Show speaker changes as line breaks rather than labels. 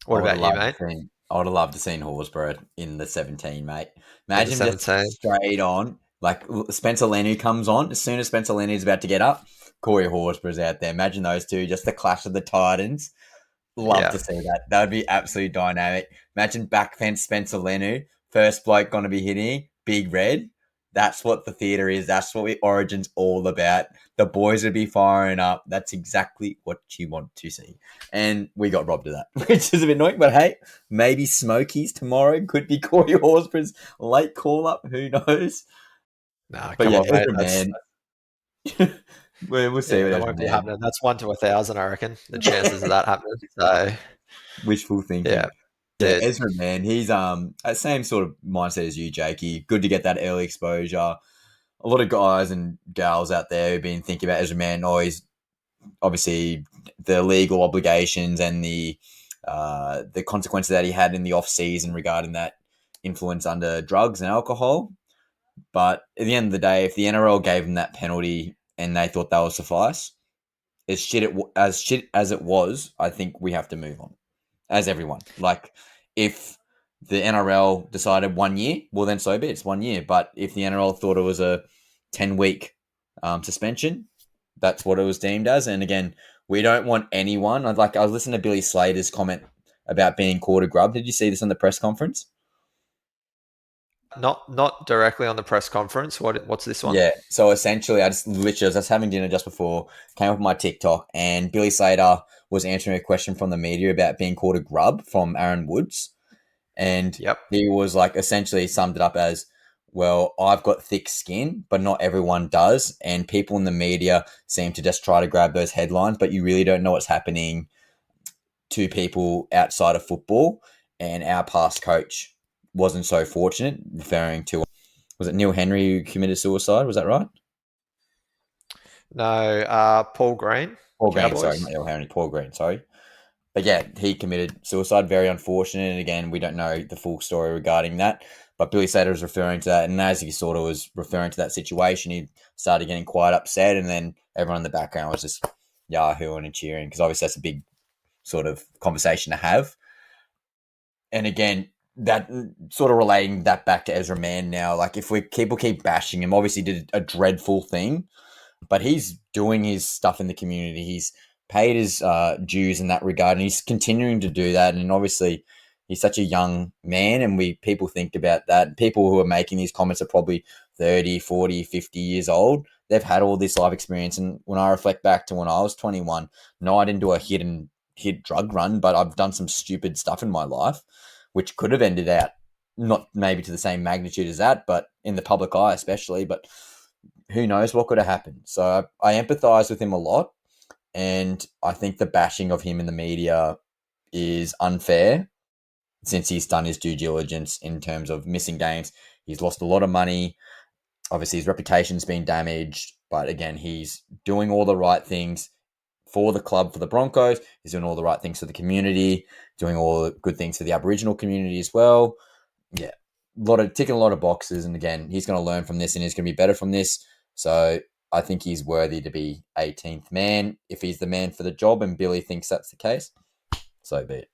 What about you, mate?
I would have loved to seen Horsburgh in the 17, mate.
In the
Imagine just
17?
straight on, like Spencer Leniu comes on. As soon as Spencer Leniu is about to get up, Corey Horsburgh's out there. Imagine those two, just the clash of the Titans. Love
Yeah.
to see that. That would be absolutely dynamic. Imagine back fence Spencer Leniu, first bloke going to be hitting, big red. That's what the theatre is. That's what the Origin's all about. The boys would be firing up. That's exactly what you want to see. And we got robbed of that, which is a bit annoying. But hey, maybe Smokies tomorrow could be Corey Horsburgh's late call up. Who knows?
Nah,
But
come
yeah,
on, mate.
Ezra Man. We'll see
Yeah,
what
that
Ezra
won't be
Man.
happening. That's 1 to 1,000, I reckon. The chances of that happening. So
Wishful thinking.
yeah,
Yeah,
it,
Ezra, man, he's same sort of mindset as you, Jakey. Good to get that early exposure. A lot of guys and gals out there who've been thinking about Ezra Man. Oh, he's obviously the legal obligations and the consequences that he had in the off season regarding that influence under drugs and alcohol. But at the end of the day, if the NRL gave him that penalty and they thought that would suffice, as shit as it was, I think we have to move on as everyone. Like, if the NRL decided 1 year, well, then so be it. It's 1 year. But if the NRL thought it was a 10-week suspension, that's what it was deemed as. And again, we don't want anyone. I was listening to Billy Slater's comment about being called a grub. Did you see this on the press conference?
not directly on the press conference. What's this one?
Yeah. So essentially, I was having dinner just before, came up with my TikTok, and Billy Slater was answering a question from the media about being called a grub from Aaron Woods. And
Yep.
he was like, essentially summed it up as, well, I've got thick skin, but not everyone does. And people in the media seem to just try to grab those headlines, but you really don't know what's happening to people outside of football. And our past coach wasn't so fortunate, referring to, was it Neil Henry who committed suicide? Was that right?
No, Paul Green,
Paul Green, sorry, not
Cowboys.
Neil Henry, Paul Green, sorry. But yeah, he committed suicide. Very unfortunate. And again, we don't know the full story regarding that. But Billy Slater was referring to that. And as he sort of was referring to that situation, he started getting quite upset. And then everyone in the background was just yahooing and cheering, because obviously that's a big sort of conversation to have. And again, that sort of relating that back to Ezra Man now, like if people keep bashing him, obviously did a dreadful thing, but he's doing his stuff in the community. He's paid his dues in that regard, and he's continuing to do that. And obviously, he's such a young man, and people think about that. People who are making these comments are probably 30, 40, 50 years old. They've had all this life experience. And when I reflect back to when I was 21, no, I didn't do a hit drug run, but I've done some stupid stuff in my life, which could have ended out not maybe to the same magnitude as that, but in the public eye especially. But who knows what could have happened. So I empathize with him a lot. And I think the bashing of him in the media is unfair, since he's done his due diligence in terms of missing games. He's lost a lot of money. Obviously, his reputation's been damaged. But again, he's doing all the right things for the club, for the Broncos. He's doing all the right things for the community, doing all the good things for the Aboriginal community as well. Yeah, ticking a lot of boxes. And again, he's going to learn from this, and he's going to be better from this. So I think he's worthy to be 18th man. If he's the man for the job and Billy thinks that's the case, so be it.